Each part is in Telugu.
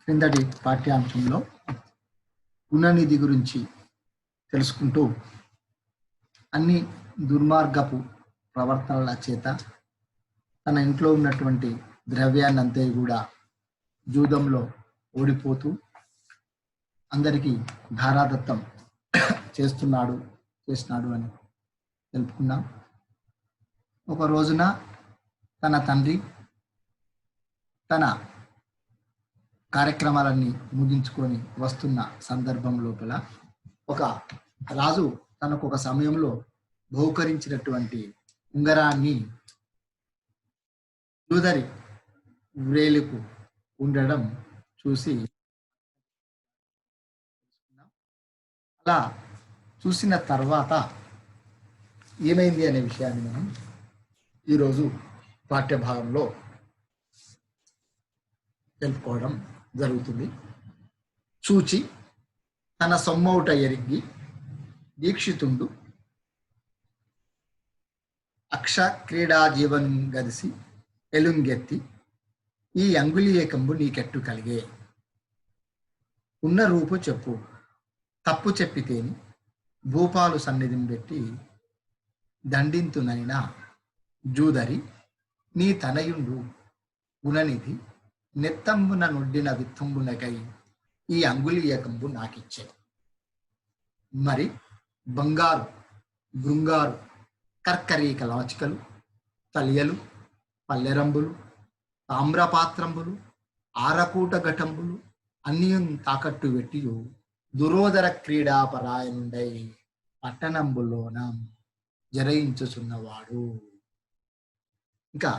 క్రిందటి పాఠ్యాంశంలో గుణనిధి గురించి తెలుసుకుంటూ అన్ని దుర్మార్గపు ప్రవర్తనల చేత తన ఇంట్లో ఉన్నటువంటి ద్రవ్యాన్ని అంతే కూడా జూదంలో ఓడిపోతూ అందరికీ ధారాదత్తం చేసినాడు అని తెలుపుకున్నాం. ఒక రోజున తన తండ్రి తన కార్యక్రమాలన్నీ ముగించుకొని వస్తున్న సందర్భం లోపల ఒక రాజు తనకు ఒక సమయంలో బహుకరించినటువంటి ఉంగరాన్ని జూదరి వ్రేలుకు ఉండడం చూసి అలా చూసిన తర్వాత ఏమైంది అనే విషయాన్ని మనం ఈరోజు పాఠ్యభాగంలో తెలుపుకోవడం జరుగుతుంది. చూచి తన సొమ్మౌట ఎరిగి దీక్షితుండు అక్ష క్రీడా జీవనం గదిసి ఎలుంగెత్తి ఈ అంగుళీయకంబు నీకెట్టు కలిగే ఉన్న రూపు చెప్పు తప్పు చెప్పితేని భూపాలు సన్నిధిని పెట్టి దండింతునైనా జూదరి నీ తనయుండు గుణనిధి నెత్తంబున నొడ్డిన విత్తంబునకై ఈ అంగుళీయకంబు నాకిచ్చే మరి బంగారు బృంగారు కర్కరీక లాచికలు తలియలు పల్లెరంబులు తామ్రపాత్రంబులు ఆరకూట ఘటంబులు అన్యం తాకట్టు పెట్టియు దురోదర క్రీడాపరాయనుండై పట్టణంబులోన జరయించుచున్నవాడు. ఇంకా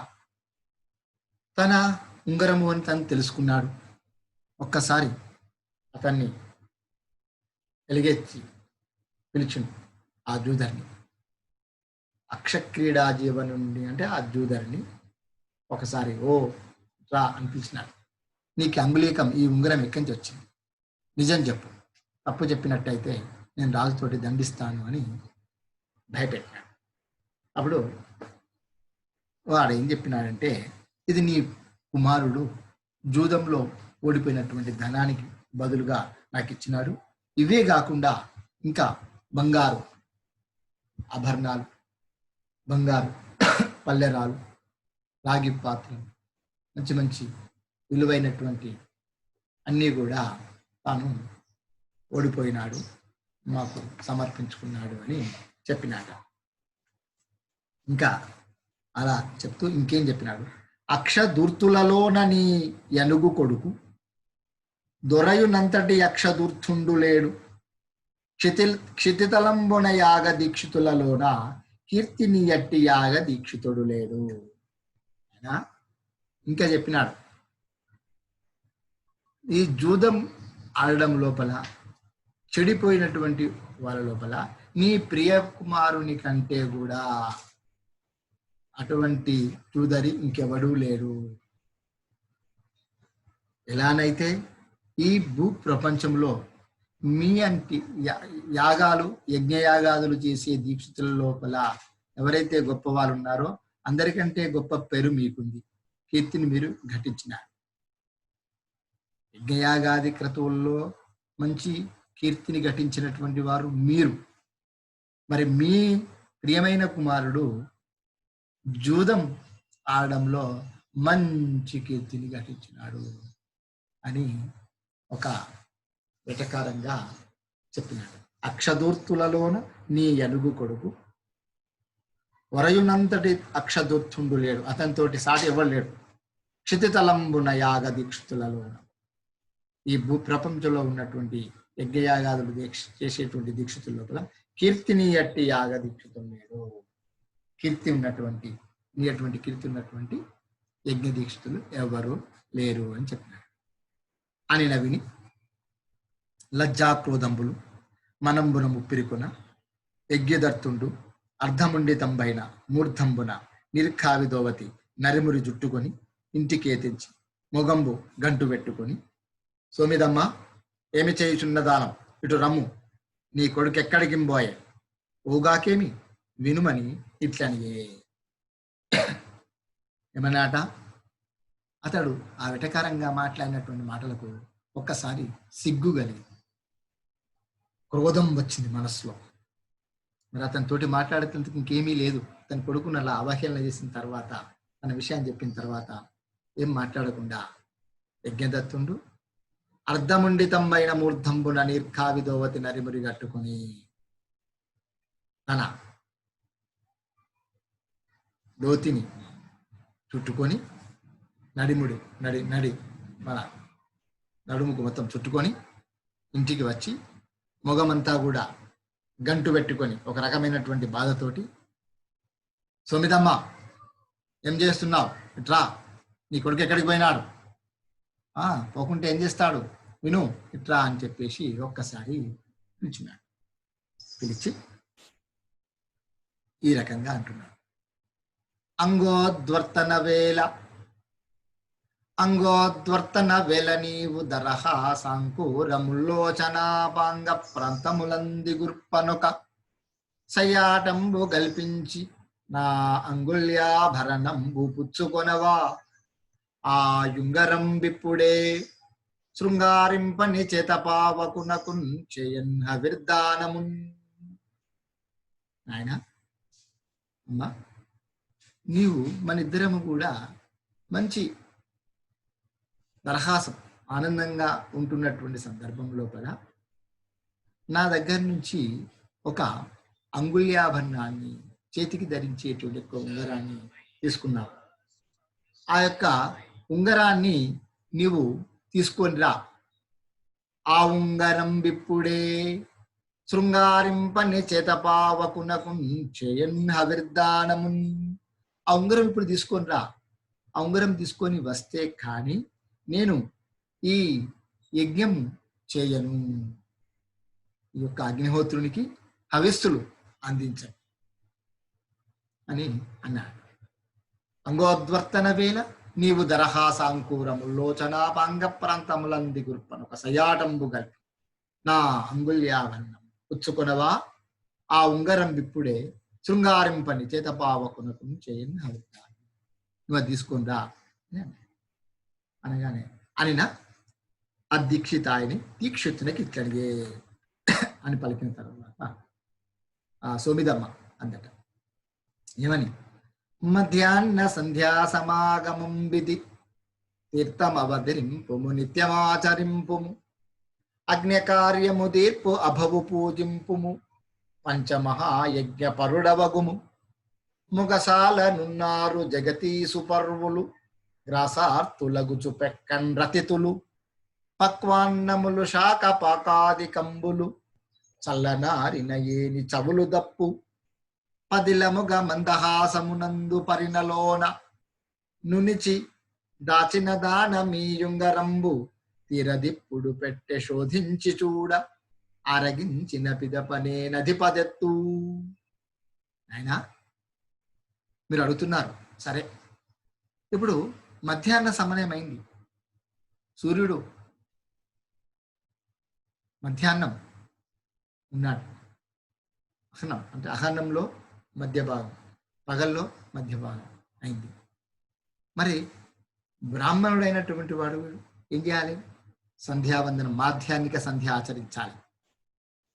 తన ఉంగరము అని తను తెలుసుకున్నాడు. ఒక్కసారి అతన్ని ఎలుగెత్తి పిలిచిండు ఆ జూదర్ని. అక్షక్రీడా జీవనుండి అంటే ఆ జూదర్ని ఒకసారి ఓ రా అని పిలిచినాడు. నీకు అంగుళీకం ఈ ఉంగరం ఎక్కడి నుంచి వచ్చింది, నిజం చెప్పు, తప్పు చెప్పినట్టయితే నేను రాజుతోటి దండిస్తాను అని భయపెట్టినాడు. అప్పుడు వాడు ఏం చెప్పినాడంటే, ఇది నీ కుమారుడు జూదంలో ఓడిపోయినటువంటి ధనానికి బదులుగా నాకు ఇచ్చినాడు. ఇవే కాకుండా ఇంకా బంగారు ఆభరణాలు, బంగారు పల్లెరాలు, రాగి పాత్రలు, మంచి మంచి విలువైనటువంటి అన్నీ కూడా తాను ఓడిపోయినాడు, మాకు సమర్పించుకున్నాడు అని చెప్పినాట. ఇంకా అలా చెప్తూ ఇంకేం చెప్పినాడు, అక్షదూర్తులలోన నీ యనుగు కొడుకు దొరయునంతటి అక్షదూర్తుండు లేడు క్షితితలంబున యాగ దీక్షితులలోన కీర్తిని ఎట్టి యాగ దీక్షితుడు లేడు. ఇంకా చెప్పినాడు, ఈ జూదం ఆడడం లోపల చెడిపోయినటువంటి వాళ్ళ లోపల నీ ప్రియ కుమారుని కంటే కూడా అటువంటి జూదరి ఇంకెవడూ లేరు. ఎలానైతే ఈ భూ ప్రపంచంలో మీ అంటి యాగాలు యజ్ఞయాగాదులు చేసే దీక్షితుల లోపల ఎవరైతే గొప్ప వాళ్ళు ఉన్నారో అందరికంటే గొప్ప పేరు మీకుంది, కీర్తిని మీరు ఘటించినారు. యజ్ఞయాగాది క్రతువుల్లో మంచి కీర్తిని ఘటించినటువంటి వారు మీరు. మరి మీ ప్రియమైన కుమారుడు జూదం ఆడడంలో మంచి కీర్తిని ఘటించినాడు అని ఒక వెటకారంగా చెప్పినాడు. అక్షదూర్తులలోన నీ యనుగు కొడుకు వరయునంతటి అక్షదూర్తుండు లేడు, అతనితోటి సాటి ఎవరు లేడు. క్షితితలంబున యాగ దీక్షితులలోన ఈ భూ ప్రపంచంలో ఉన్నటువంటి యజ్ఞయాగాదులు చేసేటువంటి దీక్షితుల లోపల కీర్తిని ఎట్టి యాగ దీక్షితులు లేడు. కీర్తి ఉన్నటువంటి కీర్తి ఉన్నటువంటి యజ్ఞ దీక్షితులు ఎవరు లేరు అని చెప్పినాడు. అని నవిని లజ్జాక్రోధంబులు మనంబున ముప్పిరికొన యజ్ఞదర్తుండు అర్ధముండితంబైన మూర్ధంబున నిర్ఖావిదోవతి నరిమురి జుట్టుకొని ఇంటికే తెచ్చి మొగంబు గంటు పెట్టుకొని సోమిదమ్మ ఏమి చేయుచున్నదానం ఇటు రమ్ము, నీ కొడుకు ఎక్కడికింబోయే ఓగాకేమి వినుమని ఇట్లనియే. ఏమన్నాట, అతడు ఆ వెటకారంగా మాట్లాడినటువంటి మాటలకు ఒక్కసారి సిగ్గు కలిగి క్రోధం వచ్చింది మనసులో. మరి అతనితోటి మాట్లాడేందుకు ఇంకేమీ లేదు. తన కొడుకును అలా అవహేళన చేసిన తర్వాత, తన విషయాన్ని చెప్పిన తర్వాత ఏం మాట్లాడకుండా యజ్ఞదత్తుండు అర్ధముండితంబైన మూర్ధంబున నీర్ఘావిదోవతి నరిమురి కట్టుకొని తన దోతిని చుట్టుకొని నడిముడి మన నడుముకు మొత్తం చుట్టుకొని ఇంటికి వచ్చి మొగమంతా కూడా గంటు పెట్టుకొని ఒక రకమైనటువంటి బాధతోటి, సోమిదమ్మ ఏం చేస్తున్నావు, ఇట్రా, నీ కొడుకు ఎక్కడికి పోయినాడు, పోకుంటే ఏం చేస్తాడు, విను, ఇట్రా అని చెప్పేసి ఒక్కసారి పిలిచినాడు. పిలిచి ఈ రకంగా అంటున్నాడు. అంగోద్వర్తన వేల నీవు దరహ సంకూరముల్లోచనాపాంగ ప్రాంతములంది గుర్పనొక సయాటంబు గల్పించి నా అంగుళ్యాభరణంబు పుచ్చుకొనవా ఆ యుంగరం బిప్పుడే శృంగారింపని చేతపావకునకున్ చేయన్ హవిర్దానమున్. నాయన, అమ్మా, నీవు మన ఇద్దరము కూడా మంచి దరహాసం ఆనందంగా ఉంటున్నటువంటి సందర్భం లోపల నా దగ్గర నుంచి ఒక అంగుళ్యాభరణాన్ని, చేతికి ధరించేటువంటి ఒక ఉంగరాన్ని తీసుకున్నావు. ఆ యొక్క ఉంగరాన్ని నీవు తీసుకొని రా. ఆ ఉంగరం విప్పుడే శృంగారింపని చేతపావకునకు చేయన్ హవిర్దానమున్. ఆ ఉంగరం ఇప్పుడు తీసుకొని రా. ఆ ఉంగరం తీసుకొని వస్తే కానీ నేను ఈ యజ్ఞం చేయను. ఈ యొక్క అగ్నిహోత్రునికి హవిస్సులు అందించను అని అన్నాడు. అంగోద్వర్తన వేళ నీవు దరహాసాంకూరముల్లోచనాపాంగ ప్రాంతములంది గుర్పను ఒక సయాటంబు గల్పి నా అంగుళ్యాభరణం పుచ్చుకొనవా ఆ ఉంగరం విప్పుడే శృంగారింపని చేతపావకునకు చేయని హవిర్దానం. నువ్వు అది తీసుకుందా అనగానే అనిన ఆ దీక్షితాయని దీక్షితునికి ఇట్లడిగే అని పలికిన తర్వాత సోమిదమ్మ అందట ఏమని, మధ్యాహ్న సంధ్యా సమాగమం విధి తీర్థమవధిరింపుము నిత్యమాచరింపుము అగ్నికార్యము తీర్పు అభవు పూజింపుము పంచమహాయజ్ఞ పరుడవగుము ముగసాల నున్నారు జగతీసు పర్వులు గ్రాసార్తులగుచు పెక్కన్ రతితులు పక్వాన్నములు శాఖ పాకాది కంబులు చల్లనారిన ఏని చవులు దప్పు పదిలముగ మందహాసమునందు పరినలోన నునిచి దాచిన దాన మీయుంగరంబు తీరదిప్పుడు పెట్టె శోధించి చూడ అరగించిన పిదపనే నది పదెత్తు. అయినా మీరు అడుగుతున్నారు, సరే ఇప్పుడు మధ్యాహ్న సమయమైంది, సూర్యుడు మధ్యాహ్నం ఉన్నాడు. అహనం అంటే అహనంలో మధ్య భాగం, పగల్లో మధ్య భాగం అయింది. మరి బ్రాహ్మణుడైనటువంటి వాడు ఏం చేయాలి? సంధ్యావందనం, మాధ్యాహ్నిక సంధ్య ఆచరించాలి.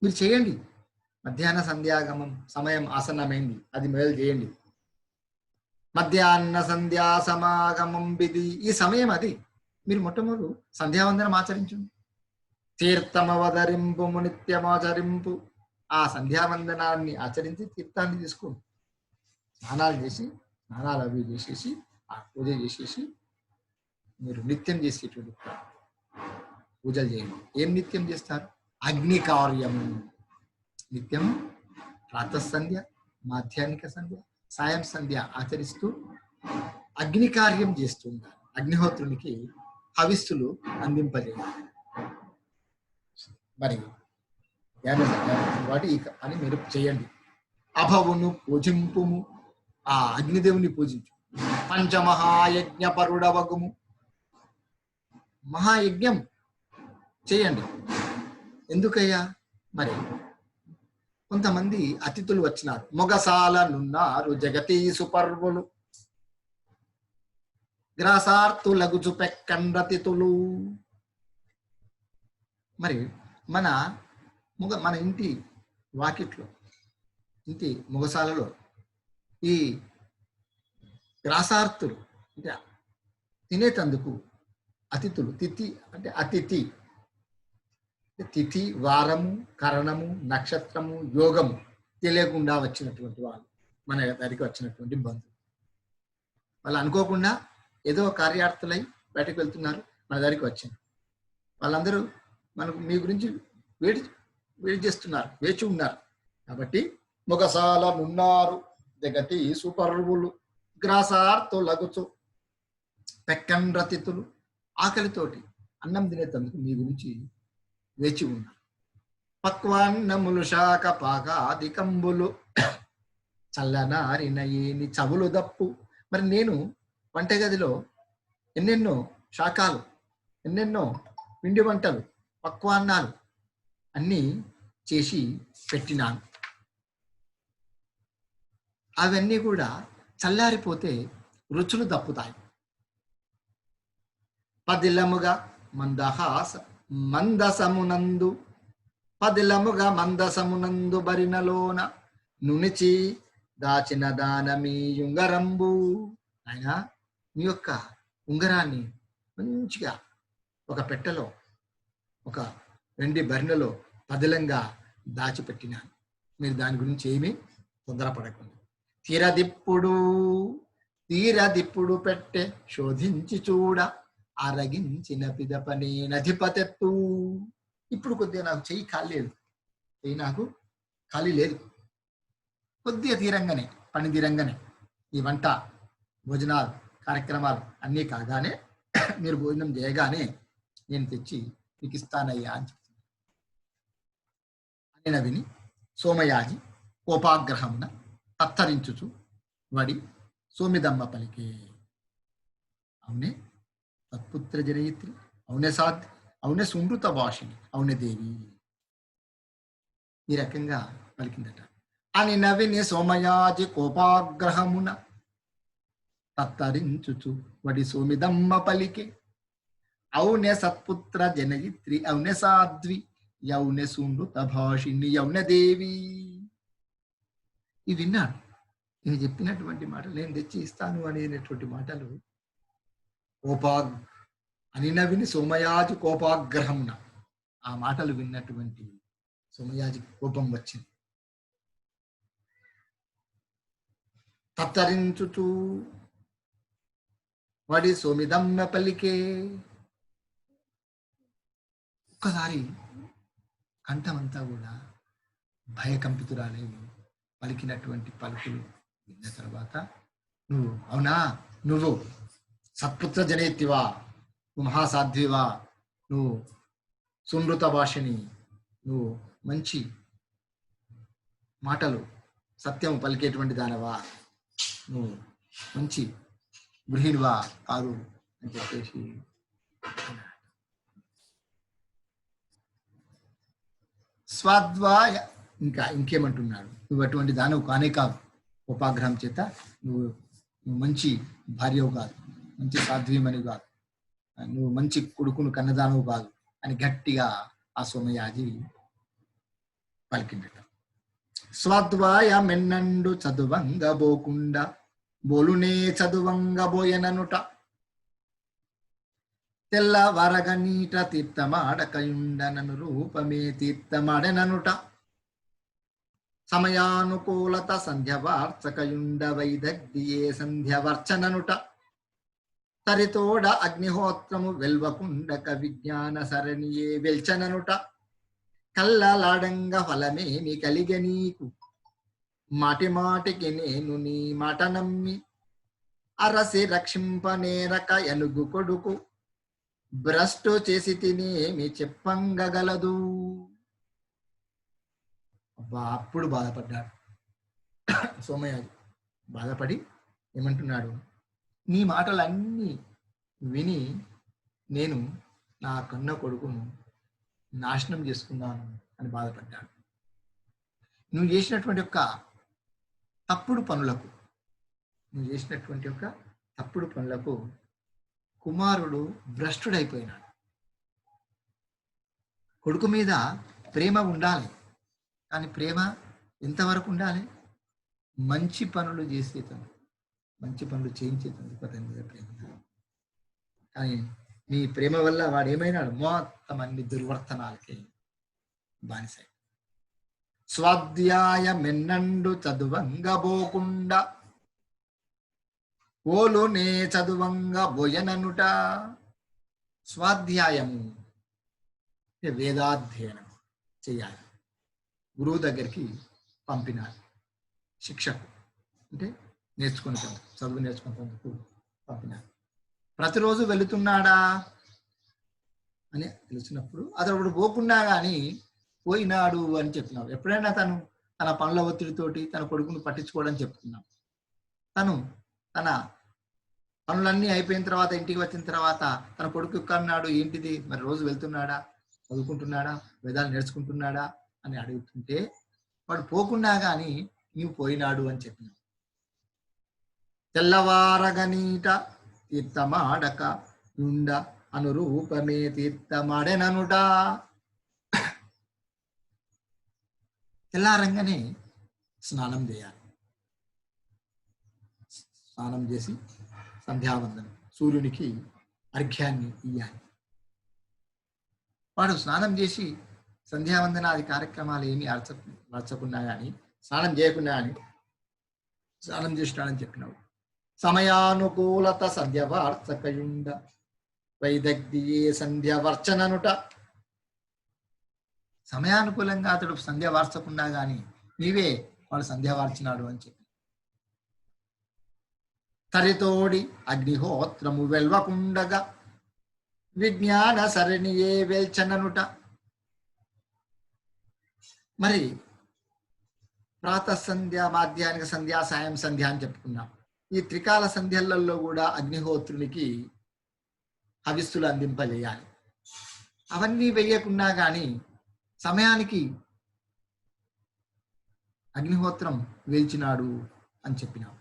మీరు చేయండి. మధ్యాహ్న సంధ్యాగమం సమయం ఆసన్నమైంది, అది మొదలు చేయండి. మధ్యాహ్న సంధ్యా సమాగమం విధి, ఈ సమయం అది. మీరు మొట్టమొదటి సంధ్యావందనం ఆచరించండి. తీర్థమవతరింపు నిత్యమాచరింపు, ఆ సంధ్యావందనాన్ని ఆచరించి తీర్థాన్ని తీసుకోండి. స్నానాలు అవి చేసేసి ఆ పూజ చేసేసి మీరు నిత్యం చేసేటువంటి పూజలు చేయండి. ఏం నిత్యం చేస్తారు? అగ్ని కార్యము నిత్యం ప్రాతఃసంధ్య, మాధ్యాహ్నిక సంధ్య, సాయం సంధ్య ఆచరిస్తూ అగ్ని కార్యం చేస్తూ ఉంటారు. అగ్నిహోత్రునికి హవిస్సులు అందింపజేయాలి. మరి వాటి అని మీరు చేయండి. అభవును పూజింపుము, ఆ అగ్నిదేవుని పూజించు. పంచమహాయజ్ఞ పరుడవగుము, మహాయజ్ఞం చేయండి. ఎందుకయ్యా? మరి కొంతమంది అతిథులు వచ్చినారు. మొగసాల నున్నారు జగతీసు పర్వులు గ్రాసార్తులగుచు పెక్కన్ రతితులు. మరి మన మన ఇంటి వాకిట్లో, ఇంటి ముగసాలలో ఈ గ్రాసార్తులు అంటే తినేటందుకు అతిథులు, తిథి అంటే అతిథి, తిథి, వారము, కరణము, నక్షత్రము, యోగము తెలియకుండా వచ్చినటువంటి వాళ్ళు, మన దగ్గరికి వచ్చినటువంటి బంధువులు. వాళ్ళు అనుకోకుండా ఏదో కార్యార్థులై బయటకు వెళ్తున్నారు, మన దగ్గరికి వచ్చింది. వాళ్ళందరూ మనకు మీ గురించి వేడి చేస్తున్నారు, వేచి ఉన్నారు. కాబట్టి ముగసాలనున్నారు జగతి సుపర్వులు గ్రాసార్తులగుచు పెక్కండ్రతితులు, ఆకలితోటి అన్నం తినేటందుకు మీ గురించి వేచి ఉన్నారు. పక్వాన్నములు శాఖ పాకాదికంబులు చల్లనారిన ఏని చవులు దప్పు. మరి నేను వంటగదిలో ఎన్నెన్నో శాఖలు, ఎన్నెన్నో పిండి వంటలు, పక్వాన్నాలు అన్నీ చేసి పెట్టినాను. అవన్నీ కూడా చల్లారిపోతే రుచులు దప్పుతాయి. పదిలముగా మందసమునందు, పదిలముగా మందసమునందు బరినలోన నునిచి దాచిన దానమీ ఉంగరంబు. ఆయన మీ యొక్క ఉంగరాన్ని మంచిగా ఒక పెట్టెలో, ఒక వెండి బరినలో పదిలంగా దాచిపెట్టినాను. మీరు దాని గురించి ఏమీ తొందరపడకుండా తీరదిప్పుడు పెట్టె శోధించి చూడ అరగించిన పిదపనే నధిపతెత్తు. ఇప్పుడు కొద్దిగా నాకు చెయ్యి ఖాళీ లేదు, కొద్దిగా తీరంగానే, పని తీరంగానే ఈ వంట భోజనాలు కార్యక్రమాలు అన్నీ కాగానే, మీరు భోజనం చేయగానే నేను తెచ్చి మీకు ఇస్తానయ్యా అని చెప్తున్నాను. అని విని సోమయాజి కోపాగ్రహమున తత్తరించుచు వడి సోమిదమ్మ పలికే, అవునే తత్పుత్ర జనయిత్రి, అవునే సాధ్వి, అవునే సుమృత భాషిణి, అవునే దేవి. ఈ రకంగా పలికిందట. అని నవిని సోమయాజి కోపాగ్రహమున తత్తరించుచు వడి సోమిదమ్మ పలికే, అవునే సత్పుత్ర జనయిత్రి, అవునే సాధ్వి, యౌనే సుమృత భాషిణి, యౌనే దేవి. ఇది విన్నాడు. నేను చెప్పినటువంటి మాటలు, నేను తెచ్చి ఇస్తాను అనేటువంటి మాటలు అని నవిని సోమయాజి కోపాగ్రహమున, ఆ మాటలు విన్నటువంటి సోమయాజికి కోపం వచ్చింది. తత్తరించుచు వడి సోమిదమ్మ పలికే, ఒక్కసారి కంఠమంతా కూడా భయకంపితురాలే పలికినటువంటి పలుకులు విన్న తర్వాత, నువ్వు అవునా, నువ్వు సత్పుత్ర జనేత్తివా, నువ్వు మహాసాధ్వివా, నువ్వు సుమృత భాషని, నువ్వు మంచి మాటలు సత్యం పలికేటువంటి దానవా, నువ్వు మంచి గృహిణివా కాదు అని చెప్పేసి స్వాద్వాయ ఇంకేమంటున్నాడు, నువ్వు అటువంటి దానవు కానే కాదు, ఉపాగ్రహం చేత నువ్వు మంచి భార్యవు కాదు, మంచి సాధ్వీమని కాదు, నువ్వు మంచి కొడుకును కన్నదానవు కాదు అని గట్టిగా ఆ సోమయాజి పలికిందట. స్వాద్వాయ మెన్నండు చదువంగ బోకుండా బోలునే చదువంగ బోయననుట, తెల్ల వరగ నీట తీర్థమాడకయుండనను రూపమే తీర్థమాడననుట, సమయానుకూలత సంధ్యవార్చకయుండ వైదగ్ధియే సంధ్యవర్చననుట, తరితోడ అగ్నిహోత్రము వెల్వకుండక విజ్ఞాన సరణియే వెల్చననుట, కల్లలాడంగ ఫలమేమి కలిగ నీకు మాటి మాటికి నేను నీ మాట నమ్మి, అరసి రక్షింపనేరక ఎనుగు కొడుకు భ్రష్టు చేసి తినేమి చెప్పంగగలదు. అబ్బా, అప్పుడు బాధపడ్డాడు సోమయాజి. బాధపడి ఏమంటున్నాడు, నీ మాటలన్నీ విని నేను నా కన్న కొడుకును నాశనం చేసుకున్నాను అని బాధపడ్డాడు. నువ్వు చేసినటువంటి యొక్క తప్పుడు పనులకు కుమారుడు భ్రష్టుడైపోయినాడు. కొడుకు మీద ప్రేమ ఉండాలి, కానీ ప్రేమ ఎంతవరకు ఉండాలి? మంచి పనులు చేసే తండ్రి, మంచి పనులు చేయించే తండ్రి అతని మీద ప్రేమ ఉండాలి. కానీ నీ ప్రేమ వల్ల వాడు ఏమైనాడు? మొత్తం అన్ని దుర్వర్తనాలకి బానిసై. స్వాధ్యాయమెన్నండు చదువంగబోకుండా ఓలు నే చదువంగ బోయననుట. స్వాధ్యాయము అంటే వేదాధ్యయనం చేయాలి, గురువు దగ్గరికి పంపినాలి. శిక్షకు అంటే నేర్చుకునేందుకు, చదువు నేర్చుకునేందుకు పంపినాలి. ప్రతిరోజు వెళుతున్నాడా అని తెలిసినప్పుడు అతడు పోకుండా కానీ పోయినాడు అని చెప్తున్నాడు. ఎప్పుడైనా తను తన పనుల ఒత్తిడితోటి తన కొడుకును పట్టించుకోవడం చెప్తున్నాం. తను తన పనులన్నీ అయిపోయిన తర్వాత ఇంటికి వచ్చిన తర్వాత తన కొడుకు అన్నాడు, ఏంటిది మరి, రోజు వెళ్తున్నాడా, చదువుకుంటున్నాడా, వేదాలు నేర్చుకుంటున్నాడా అని అడుగుతుంటే వాడు పోకుండా కానీ నీవు పోయినాడు అని చెప్పినావు. తెల్లవారగనీట తీర్థమాడక ఉండ అనురూపమే తీర్థమాడెననుట. తెల్లారంగానే స్నానం చేయాలి. స్నానం చేసి సంధ్యావందనం, సూర్యునికి అర్ఘ్యాన్ని ఇయ్యాలి. వాడు స్నానం చేసి సంధ్యావందనాది కార్యక్రమాలు ఏమి అర్చకున్నా కానీ, స్నానం చేయకుండా కానీ స్నానం చేసినాడని చెప్పినావు. సమయానుకూలత సంధ్య వార్చకయుండ వైదగ్ధియే సంధ్య వర్చననుట. సమయానుకూలంగా అతడు సంధ్య వార్చకుండా కానీ నీవే వాడు సంధ్య వార్చినాడు అని చెప్పి. తరితోడి అగ్నిహోత్రము వెల్వకుండగా విజ్ఞాన సరణియే వెల్చననుట. మరి ప్రాత సంధ్య, మాధ్యానిక సంధ్య, సాయం సంధ్య అని చెప్పుకున్నాం. ఈ త్రికాల సంధ్యలలో కూడా అగ్నిహోత్రునికి హవిస్సులు అందింపజేయాలి. అవన్నీ వేయకున్నా కానీ సమయానికి అగ్నిహోత్రం వేల్చినాడు అని చెప్పినాం.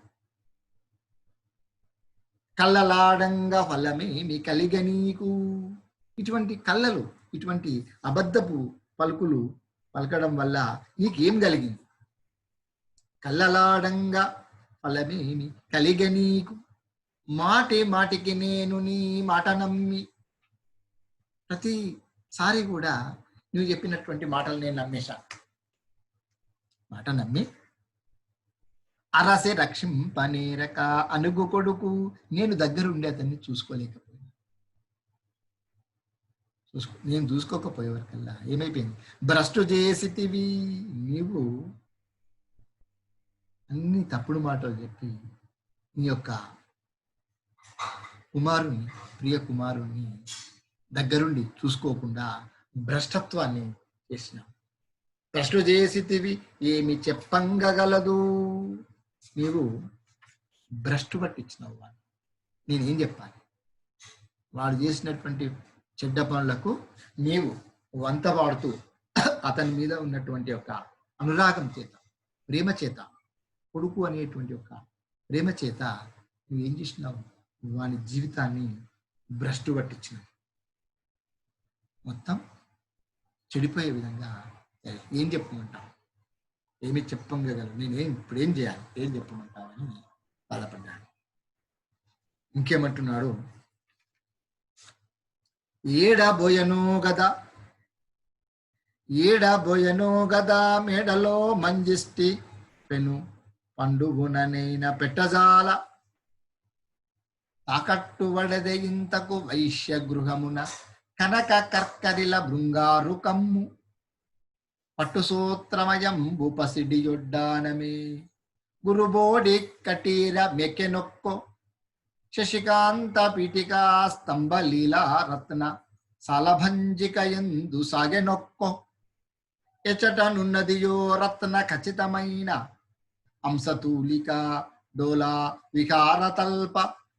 కళ్ళలాడంగా ఫలమేమి కలిగ నీకు. ఇటువంటి కళ్ళలు, ఇటువంటి అబద్ధపు పలుకులు పలకడం వల్ల నీకేం కలిగింది? కళ్ళలాడంగా ఫలమేమి కలిగ నీకు, మాటే మాటికి నేను నీ మాట నమ్మి. ప్రతిసారి కూడా నువ్వు చెప్పినటువంటి మాటలు నేను నమ్మేశాను. మాట నమ్మి అరసే రక్షింపనేరక అనుగు కొడుకు, నేను దగ్గరుండి అతన్ని చూసుకోలేకపోయినా, నేను చూసుకోకపోయేవరకల్లా ఏమైపోయింది? భ్రష్టు చేసితివి, నీవు అన్ని తప్పుడు మాటలు చెప్పి నీ యొక్క కుమారుణ్ణి, ప్రియ కుమారుణ్ణి దగ్గరుండి చూసుకోకుండా భ్రష్టత్వాన్ని చేసినావు. భ్రష్టు చేసితివి ఏమి చెప్పంగగలదు. నీవు భ్రష్టు పట్టించినావు వాడు. నేనేం చెప్పాలి? వాడు చేసినటువంటి చెడ్డ పనులకు నీవు వంత వాడుతూ అతని మీద ఉన్నటువంటి ఒక అనురాగం చేత, ప్రేమ చేత, కొడుకు అనేటువంటి ఒక ప్రేమ చేత నువ్వేం చేసినావు? వాని జీవితాన్ని భ్రష్టు పట్టించినావు. మొత్తం చెడిపోయే విధంగా ఏం చెప్పమంటావు? ఏమి చెప్పగలరు? నేనేం ఇప్పుడు ఏం చేయాలి? ఏం చెప్పమంటావు అని బాధపడ్డాడు. ఇంకేమంటున్నాడు? ఏడబోయను గదా, ఏడబోయను గదా మేడలో మంజిష్టి పెను పండుగుననైన పెట్టజాల తాకట్టు వడదే ఇంతకు వైశ్య గృహమున కనక కర్కరిల బృంగారు కమ్ము పట్టు సూత్రమయంబు పసిడి యొడ్డానమే గురుబోడి కటీర మెకెనొక్కో శశికాంత పీఠికా స్తంభ లీలా రత్న సాలభంజిక ఎందు సాగెనొక్కో ఎచటనున్నదియో రత్న ఖచ్చితమైన అంశతూలిక డోలా విహార తల్ప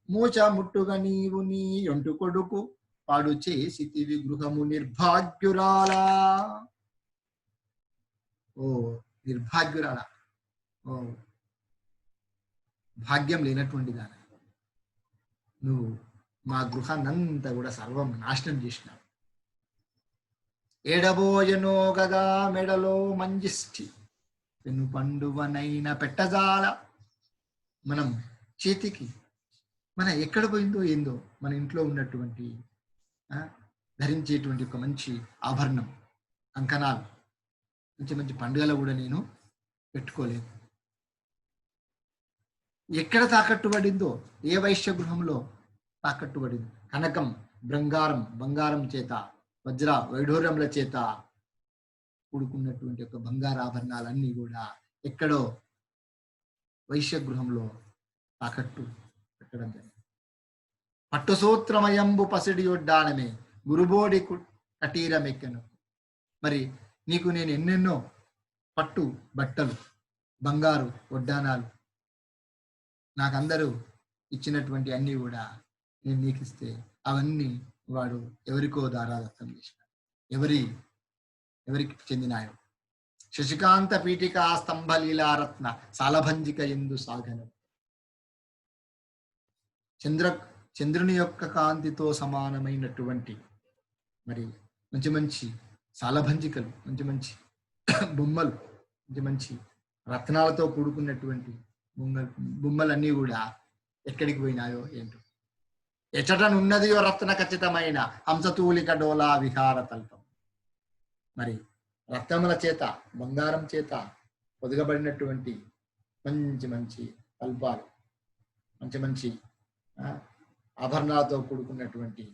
మూచ ముట్టుగా నీవు నీ ఒంటు కొడుకు పాడు చేసితివి గృహము నిర్భాగ్యురాలా. ఓ నిర్భాగ్యురాలా, ఓ భాగ్యం లేనటువంటి దాని, నువ్వు మా గృహాన్నంతా కూడా సర్వం నాశనం చేసినావు. ఎడబోయనో గదా మెడలో మంజిష్టి పెను పండువనైన పెట్టజాల. మనం చేతికి మన ఎక్కడ పోయిందో ఏందో మన ఇంట్లో ఉన్నటువంటి ధరించేటువంటి ఒక మంచి ఆభరణం, కంకణాలు, మంచి మంచి పండుగలు కూడా నేను పెట్టుకోలేదు. ఎక్కడ తాకట్టుబడిందో, ఏ వైశ్య గృహంలో తాకట్టుబడింది, కనకం, బంగారం చేత, వజ్ర వైఢూర్యముల చేత కూడుకున్నటువంటి ఒక బంగారు ఆభరణాలన్నీ కూడా ఎక్కడో వైశ్య గృహంలో తాకట్టు పెట్టడం జరిగింది. పట్టు సూత్రమయంబు పసిడి యొడ్డానమే గురుబోడి కటీరమెక్కను. మరి నీకు నేను ఎన్నెన్నో పట్టు బట్టలు, బంగారు వడ్డానాలు నాకందరూ ఇచ్చినటువంటి అన్నీ కూడా నేను నీకు ఇస్తే అవన్నీ వాడు ఎవరికో దారాదత్తం చేసినాడు. ఎవరికి చెందినాయో. శశికాంత పీఠికా స్తంభలీలారత్న సాలభంజిక ఎందు సాగనం. చంద్రుని యొక్క కాంతితో సమానమైనటువంటి మరి మంచి మంచి సాలభంజికలు, మంచి మంచి బొమ్మలు, మంచి మంచి రత్నాలతో కూడుకున్నటువంటి బొమ్మలన్నీ కూడా ఎక్కడికి పోయినాయో ఏంటో. ఎచటనున్నదియో రత్న ఖచ్చితమైన హంసతూలిక డోలా విహార తల్పం. మరి రత్నముల చేత, బంగారం చేత పొదగబడినటువంటి మంచి మంచి తల్పాలు, మంచి మంచి ఆభరణాలతో కూడుకున్నటువంటి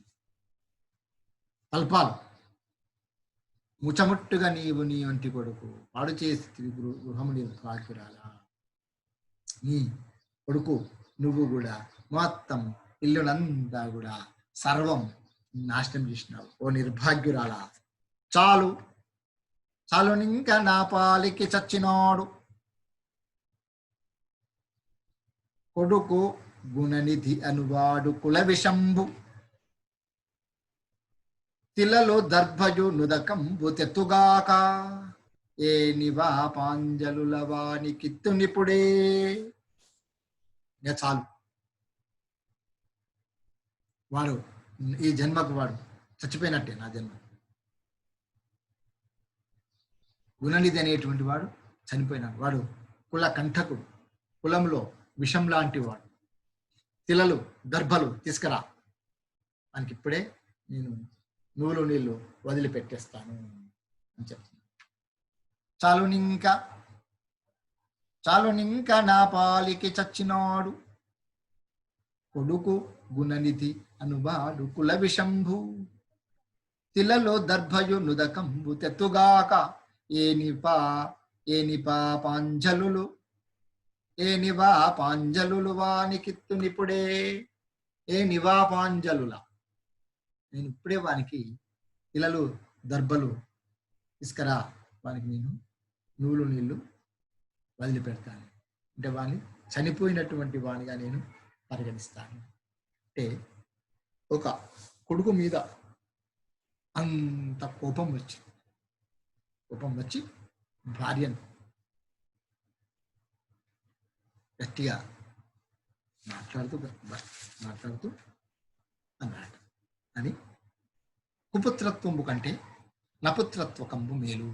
తల్పాలు. ముచముట్టుగా నీవు నీ వంటి కొడుకు పాడు చేసి గృహముని కాకిరాలా. నీ కొడుకు నువ్వు కూడా మొత్తం ఇల్లునంతా కూడా సర్వం నాశనం చేసినావు. ఓ నిర్భాగ్యురాలా, చాలు ఇంకా నా పాలికి చచ్చినాడు కొడుకు గుణనిధి అనువాడు కుల విషంబు తిలలో దర్భజు నుదకంబు తెత్తుగాక ఏ నివా పాంజలుల వాని కిత్తు నిపుడే. చాలు, వాడు ఈ జన్మకు వాడు చచ్చిపోయినట్టే. నా జన్మ గుణనిధి అనేటువంటి వాడు చనిపోయినాడు. వాడు కుల కంఠకుడు, కులంలో విషం లాంటి వాడు. తిలలు దర్భలు తీసుకురా, మనకి ఇప్పుడే నేను నూలు నీళ్ళు వదిలిపెట్టేస్తాను అని చెప్తున్నాను. చాలునింకా నా పాలికి చచ్చినాడు కొడుకు గుణనిధి అనుబాడు కుల విషంభు తిలలో దర్భయు నుదకంబు తెత్తుగాక ఏనిపా పాంజలులు వానికిత్తు నిపుడే. నివా పాంజలుల, నేను ఇప్పుడే వానికి ఇలలు దర్భలు తీసుకురా, వానికి నేను నూలు నీళ్లు వదిలిపెడతాను. అంటే వాణ్ణి చనిపోయినటువంటి వాణిగా నేను పరిగణిస్తాను. అంటే ఒక కొడుకు మీద అంత కోపం వచ్చి భార్యను గట్టిగా మాట్లాడుతూ అన్నాడు అని, కుపుత్రత్వంబు కంటే నపుత్రత్వకంబు మేలు.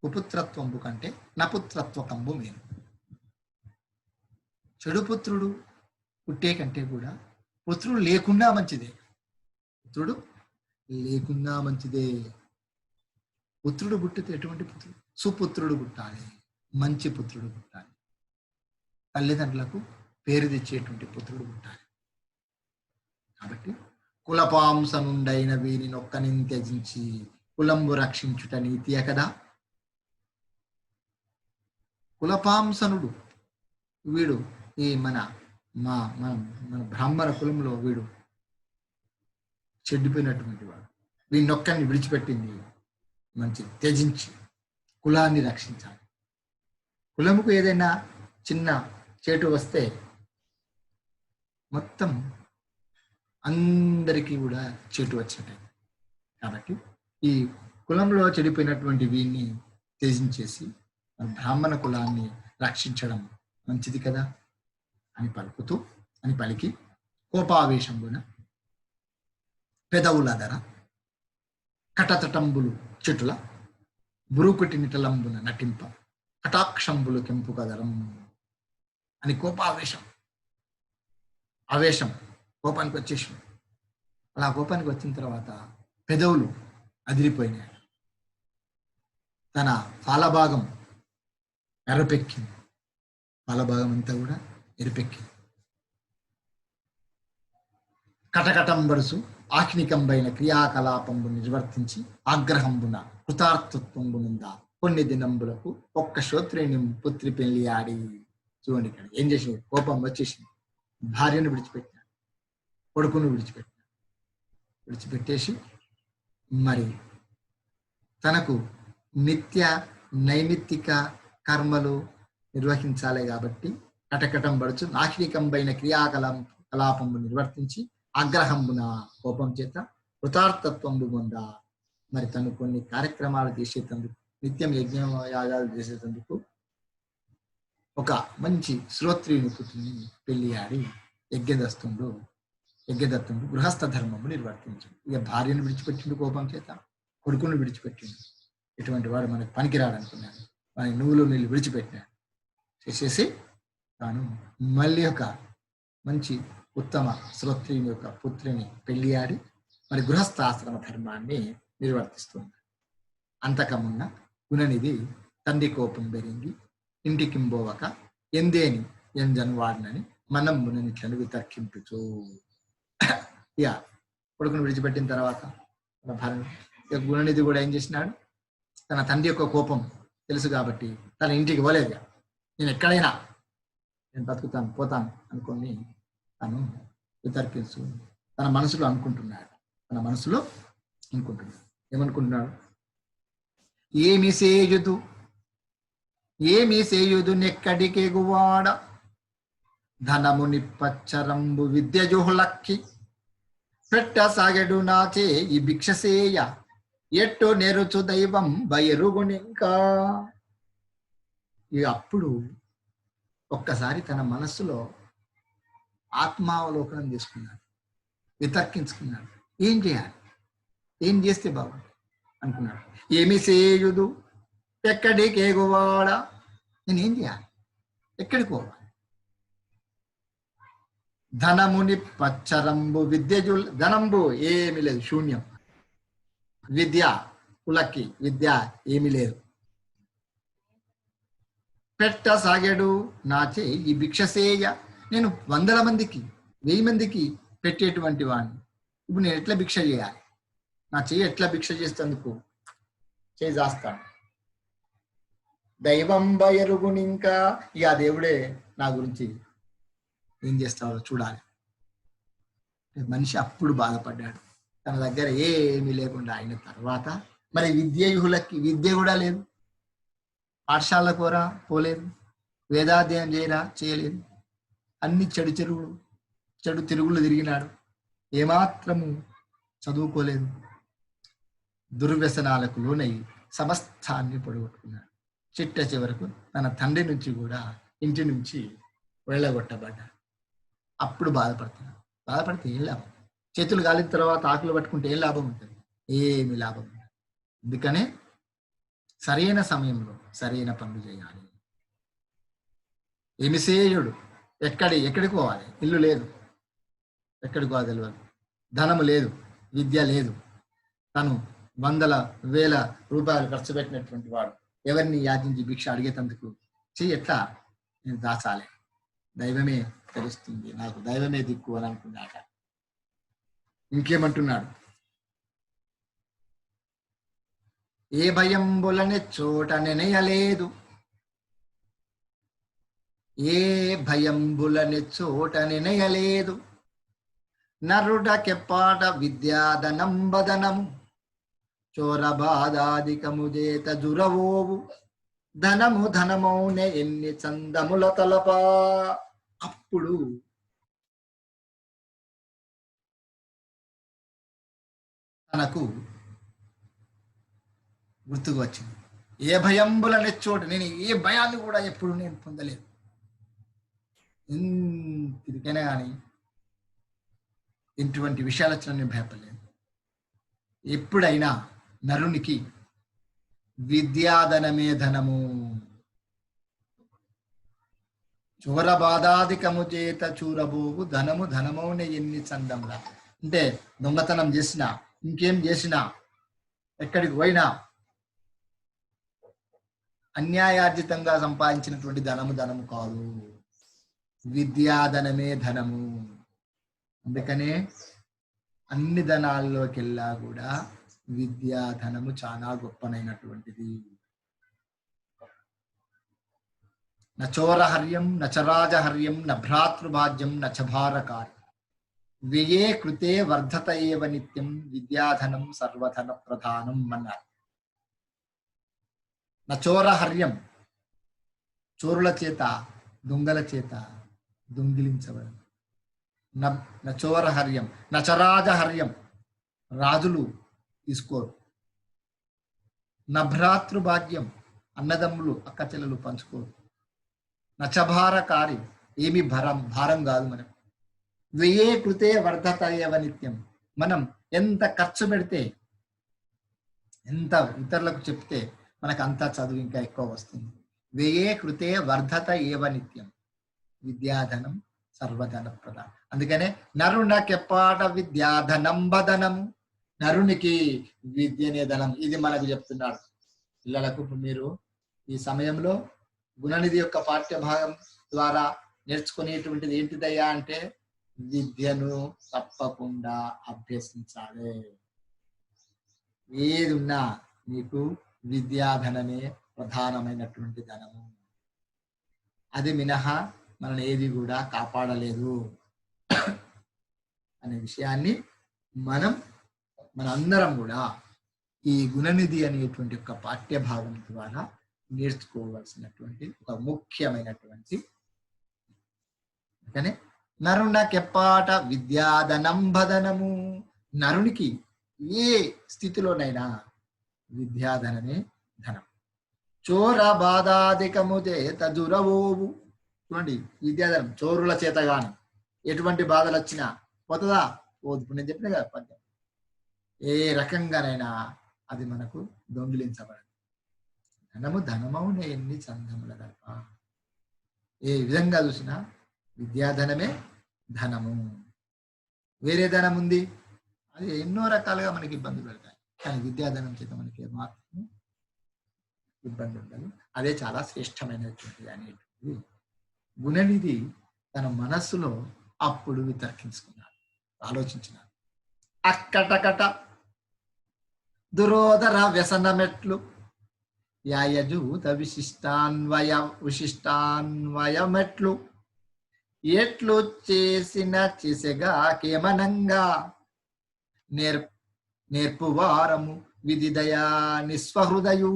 కుపుత్రత్వంబు కంటే నపుత్రత్వకంబు మేలు. చెడు పుత్రుడు పుట్టే కంటే కూడా పుత్రుడు లేకుండా మంచిదే. పుత్రుడు పుట్టితే ఎటువంటి పుత్రుడు? సుపుత్రుడు పుట్టాలి, మంచి పుత్రుడు పుట్టాలి, తల్లిదండ్రులకు పేరు తెచ్చేటువంటి పుత్రుడు పుట్టాలి. కాబట్టి కులపాంస నుండైన వీరిని నొక్కని త్యజించి కులంబు రక్షించుట నీతియ కదా. కులపాంసనుడు వీడు ఈ మన బ్రాహ్మణ కులంలో వీడు చెడిపోయినటువంటి వాడు. వీడినొక్కని విడిచిపెట్టింది మంచిది, త్యజించి కులాన్ని రక్షించాలి. కులముకు ఏదైనా చిన్న చేటు వస్తే మొత్తం అందరికీ కూడా చేటు వచ్చినట్టే. కాబట్టి ఈ కులంలో చెడిపోయినటువంటి వీడిని త్యజించేసి బ్రాహ్మణ కులాన్ని రక్షించడం మంచిది కదా అని పలికి కోపావేశంలోన పెదవుల ధర కటతటంబులు చెటుల బురుకుటి నిటలంబున నటింప కటాక్షంబులు కెంపు కదరం అని ఆవేశం కోపానికి వచ్చేసి అలా కోపానికి వచ్చిన తర్వాత పెదవులు అదిరిపోయినాయి. తన పాలభాగం ఎర్రపెక్కింది. పాలభాగం అంతా కూడా ఎరిపెక్కింది. కటకటంబరుసు ఆఖ్నికంబైన క్రియాకలాపంబు నిర్వర్తించి ఆగ్రహంబున కృతార్థత్వంబునుందా కొన్ని దినంబులకు ఒక్క శ్రోత్రేణి పుత్రి పెళ్లి ఆడి. చూడండి ఇక్కడ ఏం చేసింది, కోపం వచ్చేసింది. భార్యను విడిచిపెట్టాడు, కొడుకును విడిచిపెట్టేసి మరి తనకు నిత్య నైమిత్తిక కర్మలు నిర్వహించాలి కాబట్టి కటకటంబడుచు నాహినికంబైన క్రియాకలాపంబు నిర్వర్తించి ఆగ్రహంబున కోపం చేత కృతార్థత్వంబు పొందా. మరి తను కొన్ని కార్యక్రమాలు చేసేటందుకు, నిత్యం యజ్ఞయాగాలు చేసేటందుకు ఒక మంచి శ్రోత్రియుని పుత్రుని పెళ్లి ఆడి యజ్ఞదత్తుడు గృహస్థ ధర్మము నిర్వర్తించాడు. ఇక భార్యను విడిచిపెట్టిండు కోపం చేత, కొడుకును విడిచిపెట్టిండు. ఇటువంటి వాడు మనకు పనికిరాడనుకున్నాడు. వాని నువ్వులు నీళ్ళు విడిచిపెట్టినాడు. చేసేసి తాను మళ్ళీ ఒక మంచి ఉత్తమ శ్రోత్రియుని యొక్క పుత్రిని పెళ్లి ఆడి మరి గృహస్థాశ్రమ ధర్మాన్ని నిర్వర్తిస్తుంది. అంతకమున్న గుణనిధి తండ్రి కోపం పెరిగి ఇంటికింబోవక ఎందేని ఎంజను వాడినని మనం ముననిట్లను వితర్కింపుచు. ఇక కొడుకును విడిచిపెట్టిన తర్వాత తన భార్య గుణనిధి కూడా ఏం చేసినాడు, తన తండ్రి యొక్క కోపం తెలుసు కాబట్టి తన ఇంటికి పోలేదు. నేను ఎక్కడైనా నేను బతుకుతాను పోతాను అనుకొని తను వితర్కిస్తూ తన మనసులో అనుకుంటున్నాడు. ఏమనుకుంటున్నాడు, ఏమి సేయుదు నెక్కడికెగువాడ ధనముని పచ్చరంబు విద్యజుహులక్కి పెట్టసాగెడు నాచే ఈ భిక్షసేయ ఎట్టో నెరుచు దైవం బయరుగునింకా. అప్పుడు ఒక్కసారి తన మనస్సులో ఆత్మావలోకనం చేసుకున్నాడు, వితర్కించుకున్నాడు. ఏం చేయాలి, ఏం చేస్తే బాగుంది అనుకున్నాడు. ఏమి సేయుదు ఎక్కడికేగువాడ, నేనేం చేయాలి, ఎక్కడికి పోవాలి. ధనముని పచ్చరంబు ధనంబు ఏమి లేదు, శూన్యం. విద్య కులకి విద్య ఏమి లేదు. పెట్టసాగెడు నాచే ఈ భిక్షసేయ, నేను 100 మందికి 1000 మందికి పెట్టేటువంటి వాడిని. ఇప్పుడు నేను ఎట్లా భిక్ష చేయాలి, నా చెయ్యి ఎట్లా భిక్ష చేసేందుకు చేయి చేస్తాను. దైవం బయరుగుని ఇంకా, ఇక దేవుడే నా గురించి ఏం చేస్తాడో చూడాలి. మనిషి అప్పుడు బాధపడ్డాడు. తన దగ్గర ఏమీ లేకుండా అయిన తర్వాత మరి విద్యయుహులకి విద్య కూడా లేదు. పాఠశాల కోరా పోలేదు, వేదాధ్యయనం చేయలేదు. అన్ని చెడు తిరుగులు తిరిగినాడు. ఏమాత్రము చదువుకోలేదు. దుర్వ్యసనాలకు లోనై సమస్తాన్ని పొడగొట్టుకున్నాడు. చిట్ట చివరకు తన తండ్రి నుంచి కూడా ఇంటి నుంచి వెళ్ళగొట్టబడ్డాడు. అప్పుడు బాధపడుతున్నాడు. బాధపడితే ఏం లాభం, చేతులు కాలిన తర్వాత ఆకులు పట్టుకుంటే ఏం లాభం ఉంటుంది, ఏమి లాభం ఉంటుంది. అందుకనే సరైన సమయంలో సరైన పనులు చేయాలి. ఏమిసేయుడు ఎక్కడికి పోవాలి, ఇల్లు లేదు, ఎక్కడికి పోవాలి తెలియదు, ధనము లేదు, విద్య లేదు. తను 100,000 రూపాయలు ఖర్చు పెట్టినటువంటి వాడు ఎవరిని యాచించి భిక్ష అడిగేటందుకు ఎట్లా నేను దాచాలి, దైవమే తెలుస్తుంది, నాకు దైవమే దిక్కు అని అనుకున్నాక ఇంకేమంటున్నాడు, ఏ భయంబులనే చోట నెనయలేదు, ఏ భయంబులనే చోట నెనయలేదు, నరుడకెప్పాట విద్యాధనంబదనము చోరబాధాధికము చేత జురవోవు ధనమౌనే ఎన్ని చందముల తలపా. అప్పుడు తనకు గుర్తుకు వచ్చింది, ఏ భయంబుల నెచ్చోట, నేను ఏ భయాన్ని కూడా ఎప్పుడు నేను పొందలేదు. ఇంటికైనా కానీ ఇటువంటి విషయాలు వచ్చిన నేను భయపడలేదు. ఎప్పుడైనా నరునికి విద్యాధనమే ధనము. చోరబాధాధికము చేత చూరబోవు ధనము ధనమౌనే ఎన్ని చందంలా. అంటే దొంగతనం చేసినా, ఇంకేం చేసినా, ఎక్కడికి పోయినా అన్యాయార్జితంగా సంపాదించినటువంటి ధనము కాదు, విద్యాధనమే ధనము. అందుకనే అన్ని ధనాల్లోకెల్లా కూడా విద్యాధనము చాలా గొప్పనైనటువంటిది. నచోరహర్యం నచరాజహర్యం నభ్రాతృభాజ్యం నచభారకారి వ్యయే కృతే వర్ధత ఏవ నిత్యం విద్యాధనం సర్వధన ప్రధానం అన్నారు. నచోరహర్యం, చోరుల చేత, దొంగల చేత దొంగిలించబడదు. నచోరహర్యం నచరాజహర్యం, రాజులు తీసుకోరు. నభ్రాతృభాగ్యం, అన్నదమ్ములు అక్క చెల్లెలు పంచుకోరు. నచభారకారి, ఏమి భారం కాదు మనం. వ్యయే కృతే వర్ధత ఏవ నిత్యం, మనం ఎంత ఖర్చు పెడితే, ఎంత ఇతరులకు చెప్తే మనకు అంతా చదువు ఇంకా ఎక్కువ వస్తుంది. వ్యయే కృతే వర్ధత ఏవ నిత్యం విద్యాధనం సర్వధన ప్రధానం. అందుకనే నరునకెప్పాట విద్యాధనం బధనము, నరునికి విద్యనే ధనం. ఇది మనకు చెప్తున్నాడు పిల్లలకు. మీరు ఈ సమయంలో గుణనిధి యొక్క పాఠ్య భాగం ద్వారా నేర్చుకునేటువంటిది ఏంటిదయ్యా అంటే విద్యను తప్పకుండా అభ్యసించాలి. ఏది ఉన్నా మీకు విద్యాధనమే ప్రధానమైనటువంటి ధనము. అది మినహా మనల్ని ఏది కూడా కాపాడలేదు అనే విషయాన్ని మనందరం కూడా ఈ గుణనిధి అనేటువంటి ఒక పాఠ్య భాగం ద్వారా నేర్చుకోవాల్సినటువంటి ఒక ముఖ్యమైనటువంటి. కానీ నరునకెప్పాట విద్యాధనం బధనము, నరునికి ఏ స్థితిలోనైనా విద్యాధనమే ధనం. చోర బాధాధికము చేత దురవోవు. చూడండి, విద్యాధనం చోరుల చేత గాని ఎటువంటి బాధలు వచ్చినా పోతుందా? పోదు. ఇప్పుడు నేను చెప్పిన కదా పద్యం, ఏ రకంగానైనా అది మనకు దొంగిలించబడదు. ధనము ధనమౌనే ఎన్ని చందముల గర్భ. ఏ విధంగా చూసినా విద్యాధనమే ధనము. వేరే ధనం ఉంది, అది ఎన్నో రకాలుగా మనకి ఇబ్బందులు పెడతాయి. కానీ విద్యాధనం చేత మనకి ఏమాత్రం ఇబ్బంది ఉండదు. అదే చాలా శ్రేష్టమైనటువంటిది అనేటువంటిది గుణనిధి తన మనస్సులో అప్పుడు వితర్కించుకున్నాడు, ఆలోచించినాడు. అక్కటకట దురోధర వ్యసనమెట్లు యాయజూత విశిష్టాన్వయమెట్లు ఎట్లు చేసిన చేసెగా కేమనంగా నేర్పువారము విధి దయా నిస్వహృదయు.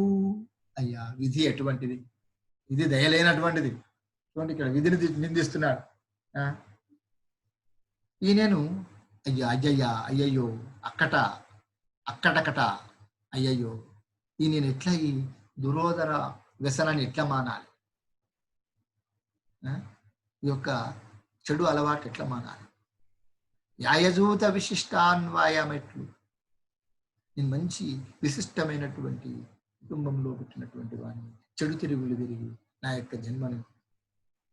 అయ్యా, విధి ఎటువంటిది? విధి దయలేనటువంటిది. చూడండి, ఇక్కడ విధిని నిందిస్తున్నాడు. ఈయనను అయ్యయ్యో అక్కటకట అయ్యయ్యో, ఈయన ఎట్లా ఈ దురోధర వ్యసనాన్ని ఎట్లా మానాలి? ఈ యొక్క చెడు అలవాటు ఎట్లా మానాలి? యాయజూత విశిష్టాన్వయమెట్లు, నేను మంచి విశిష్టమైనటువంటి కుటుంబంలో పుట్టినటువంటి వాడిని చెడు తిరుగులు తిరిగి నా యొక్క జన్మను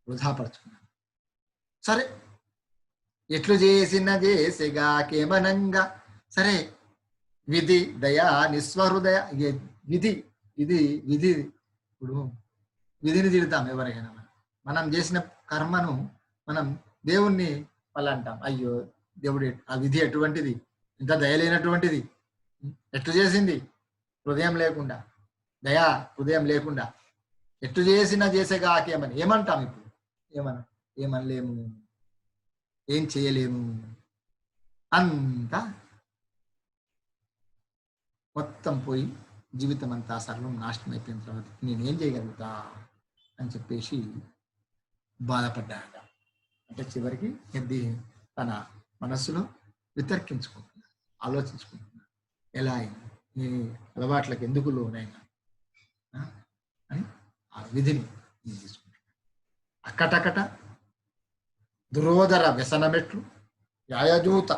వృధాపరుచుకున్నాను. సరే, ఎట్లు చేసిన చేసేగా కేమనంగా. సరే, విధి దయా నిస్వహృదయ. విధి ఇప్పుడు విధిని తిడతాం ఎవరికైనా. మనం చేసిన కర్మను మనం దేవుణ్ణి వాళ్ళు అంటాం, అయ్యో దేవుడు ఆ విధి ఎటువంటిది, ఇంత దయలేనటువంటిది, ఎట్లు చేసింది, హృదయం లేకుండా, దయా హృదయం లేకుండా ఎట్లు చేసేగా ఆకేమని ఏమంటాం? ఇప్పుడు ఏమనలేము, ఏం చేయలేము. అంతా మొత్తం పోయి జీవితం అంతా సర్వం నాశనం అయిపోయిన తర్వాత నేనేం చేయగలుగుతా అని చెప్పేసి బాధపడ్డాడ. అంటే చివరికి తన మనస్సులో వితర్కించుకుంటున్నాడు, ఆలోచించుకుంటున్నాడు, ఎలా అయినా నీ అలవాట్లకు ఎందుకు లోనైనా అని ఆ విధిని తీసుకుంటున్నాడు. అక్కటకట దురోధర వ్యసనమెట్లు యాయజూత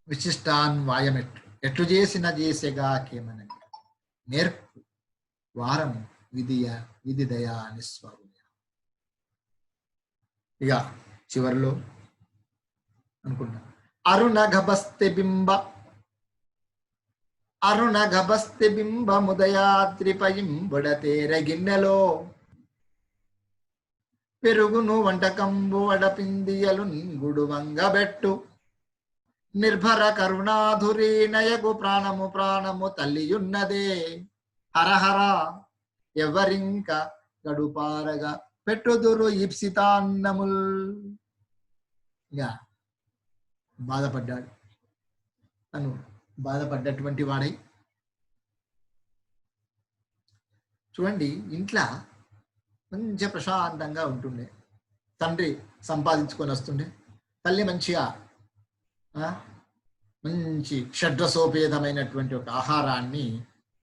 విశిష్టాన్వాయమెట్లు. ఎట్లు చేసిన చేసేగా కేమనని నేర్పు వారము విధి దయా నిస్వరు. ఇక చివరిలో అనుకుంటా అరుణ గభస్తి బింబ ముదయాత్రిపయం బొడతేర గిన్నెలో పెరుగును వంటకంబు వడపిందియలు గుడువంగబెట్టు నిర్భర కరుణాధురీ నయగు ప్రాణము తల్లియున్నదే హరహర ఎవరింక గడుపారగా పెట్టుదురు ఇప్సితాన్నముల్. ఇక బాధపడ్డాడు. తను బాధపడ్డటువంటి వాడై చూడండి, ఇంట్లో మంచిగా ప్రశాంతంగా ఉంటుండే. తండ్రి సంపాదించుకొని వస్తుండే, తల్లి మంచిగా మంచి షడ్రసోపేతమైనటువంటి ఒక ఆహారాన్ని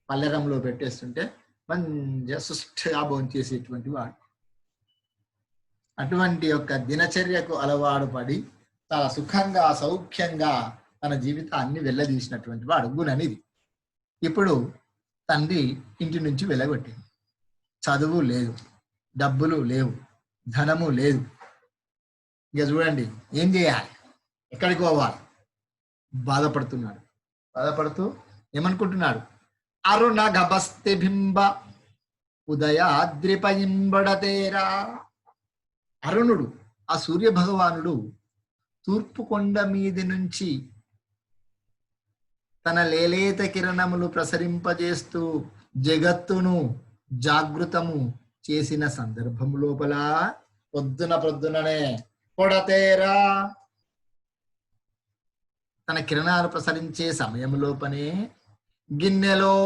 పల్లెరంలో పెట్టేస్తుంటే మంచిగా సుష్టిగా భోంచేసేటువంటి వాడు. అటువంటి యొక్క దినచర్యకు అలవాటు పడి చాలా సుఖంగా సౌఖ్యంగా తన జీవితాన్ని వెళ్ళదీసినటువంటి వాడు గుణనిధి. ఇప్పుడు తండ్రి ఇంటి నుంచి వెళ్ళగొట్టింది. చదువు లేదు, డబ్బులు లేవు, ధనము లేదు. ఇక చూడండి ఏం చేయాలి, ఎక్కడికి పోవాలి? బాధపడుతున్నాడు. బాధపడుతూ ఏమనుకుంటున్నాడు? అరుణ గభస్తి బింబ ఉదయాద్రిపయింబడతేరా. అరుణుడు, ఆ సూర్య భగవానుడు తూర్పు కొండ మీది నుంచి తన లేలేత కిరణములు ప్రసరింపజేస్తూ జగత్తును జాగృతము చేసిన సందర్భం లోపల పొద్దుననే పొడతేరా, తన కిరణాలు ప్రసరించే సమయం లోపనే గిన్నెలో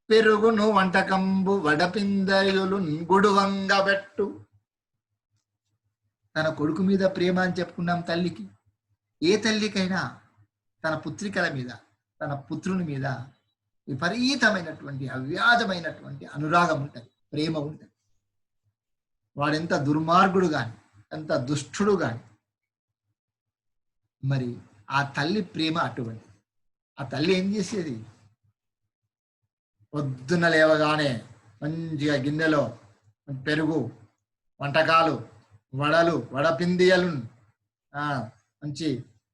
పెరుగును వంటకంబు వడపిందయులు గుడువంగబెట్టు. తన కొడుకు మీద ప్రేమ అని చెప్పుకున్నాం తల్లికి. ఏ తల్లికైనా తన పుత్రికల మీద, తన పుత్రుని మీద విపరీతమైనటువంటి అవ్యాజమైనటువంటి అనురాగం ఉంటుంది, ప్రేమ ఉంటుంది. వాడెంత దుర్మార్గుడు గాని, ఎంత దుష్టుడు గాని, మరి ఆ తల్లి ప్రేమ అటువంటిది. ఆ తల్లి ఏం చేసేది? పొద్దున లేవగానే మంచిగా గిన్నెలో పెరుగు, వంటకాలు, వడలు, వడపిందియలు, మంచి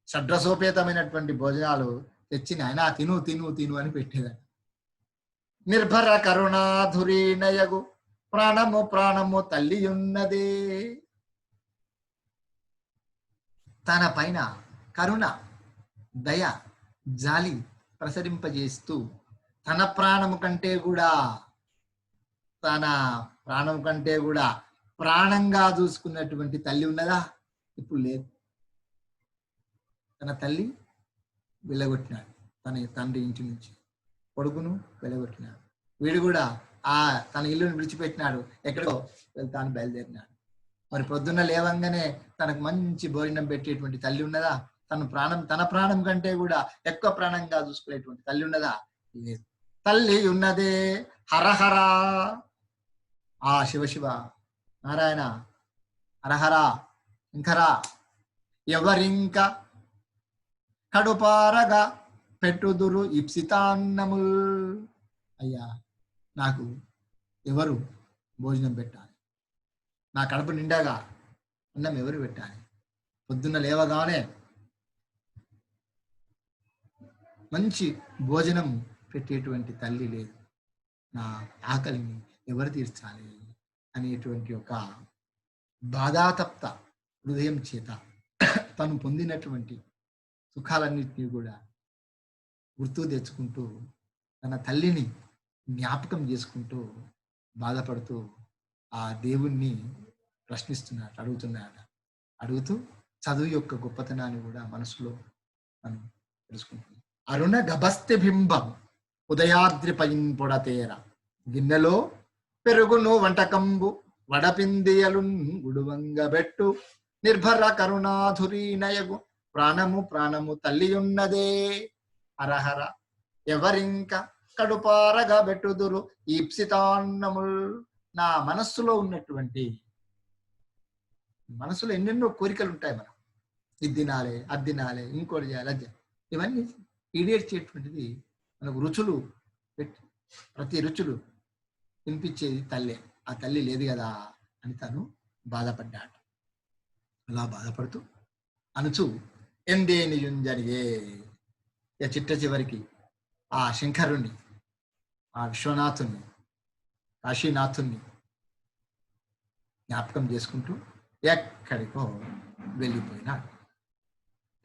షడ్రసోపేతమైనటువంటి భోజనాలు తెచ్చి నాయనా తిను తిను తిను అని పెట్టేదాన్ని. నిర్భర కరుణాధురీనయగు ప్రాణము తల్లియున్నదే. తన పైన కరుణ, దయ, జాలి ప్రసరింపజేస్తూ తన ప్రాణము కంటే కూడా ప్రాణంగా చూసుకున్నటువంటి తల్లి ఉన్నదా? ఇప్పుడు లేదు. తన తల్లి వెళ్ళగొట్టినాడు, తన తండ్రి ఇంటి నుంచి కొడుకును వెళ్ళగొట్టినాడు. వీడు కూడా తన ఇల్లును విడిచిపెట్టినాడు, ఎక్కడో వెళ్తాను బయలుదేరినాడు. మరి పొద్దున్న లేవంగానే తనకు మంచి భోజనం పెట్టేటువంటి తల్లి ఉన్నదా? తన ప్రాణం కంటే కూడా ఎక్కువ ప్రాణంగా చూసుకునేటువంటి తల్లి ఉన్నదా? లేదు. తల్లి ఉన్నదే హరహర, ఆ శివ నారాయణ, హరహర ఇంకరా, ఎవరింక కడుపారగా పెట్టుదురు ఇప్సితాన్నముల్. అయ్యా, నాకు ఎవరు భోజనం పెట్టాలి? నా కడుపు నిండాగా అన్నం ఎవరు పెట్టాలి? పొద్దున్న లేవగానే మంచి భోజనం పెట్టేటువంటి తల్లి లేదు, నా ఆకలిని ఎవరు తీర్చాలి అనేటువంటి ఒక బాధాతప్త హృదయం చేత తను పొందినటువంటి సుఖాలన్నింటినీ కూడా గుర్తు తెచ్చుకుంటూ తన తల్లిని జ్ఞాపకం చేసుకుంటూ బాధపడుతూ ఆ దేవుణ్ణి ప్రశ్నిస్తున్నాడు, అడుగుతూ చదువు యొక్క గొప్పతనాన్ని కూడా మనసులో మనం తెలుసుకుంటున్నాం. అరుణ గభస్తి బింబం ఉదయాద్రిపైన్ పొడతేర గిన్నెలో పెరుగును వంటకంబు వడపిందియలు గుడువంగబెట్టు నిర్భర కరుణాధురీనయగు ప్రాణము తల్లియున్నదే హరహర ఎవరింక కడుపారగా బెట్టుదురు ఈప్సితాన్నముల్. నా మనస్సులో ఎన్నెన్నో కోరికలు ఉంటాయి. మనం ఇది తినాలి, అది తినాలి, ఇంకోటి చేయాలి, అది. ఇవన్నీ ఈడేర్చేటువంటిది మనకు రుచులు పెట్టి ప్రతి రుచులు తినిపించేది తల్లే. ఆ తల్లి లేదు కదా అని తను బాధపడ్డాడు. అలా బాధపడుతూ అనుచు ఎందే నిజం జరిగే చిట్ట చివరికి ఆ శంకరుణ్ణి, ఆ విశ్వనాథుణ్ణి, కాశీనాథుణ్ణి జ్ఞాపకం చేసుకుంటూ ఎక్కడికో వెళ్ళిపోయినాడు.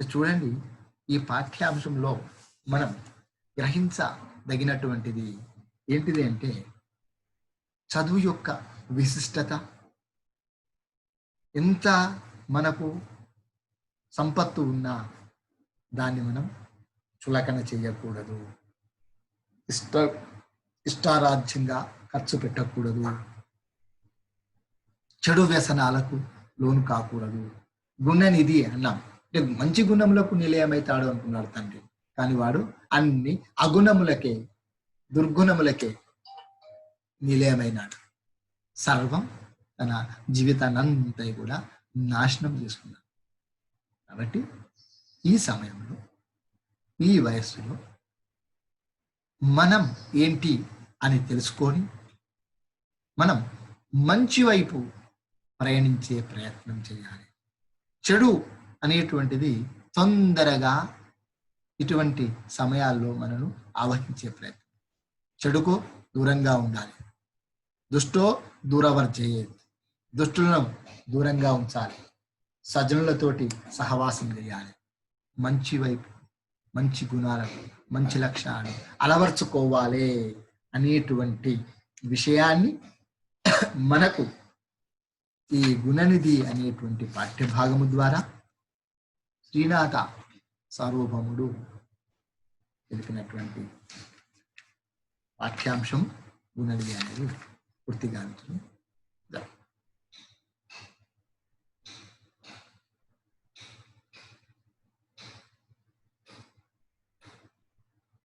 చూడండి, ఈ పాఠ్యాంశంలో మనం గ్రహించదగినటువంటిది ఏంటిది అంటే చదువు యొక్క విశిష్టత. ఎంత మనకు సంపత్తు ఉన్నా దాన్ని మనం చులకన చేయకూడదు, ఇష్టారాజ్యంగా ఖర్చు పెట్టకూడదు, చెడు వ్యసనాలకు లోను కాకూడదు. గుణనిధి అన్నాం అంటే మంచి గుణములకు నిలయమైతాడు అనుకున్నాడు తండ్రి, కానీ వాడు అన్ని అగుణములకే, దుర్గుణములకే నిలయమైనాడు. సర్వం తన జీవితాన్నంతా కూడా నాశనం చేసుకున్నాడు. కాబట్టి ఈ సమయంలో, ఈ వయస్సులో మనం ఏంటి అని తెలుసుకొని మనం మంచి వైపు ప్రయాణించే ప్రయత్నం చేయాలి. చెడు అనేటువంటిది తొందరగా ఇటువంటి సమయాల్లో మనను ఆవహించే ప్రయత్నం. చెడుకు దూరంగా ఉండాలి. దుష్టో దూరవర్జయేత్, దుష్టులను దూరంగా ఉంచాలి. సజ్జనులతోటి సహవాసం చేయాలి. మంచి వైపు, మంచి గుణాలను, మంచి లక్షణాలు అలవర్చుకోవాలి అనేటువంటి విషయాన్ని మనకు ఈ గుణనిధి అనేటువంటి పాఠ్యభాగము ద్వారా శ్రీనాథ సార్వభౌముడు తెలిపినటువంటి పాఠ్యాంశం గుణనిధి అనేది పూర్తిగా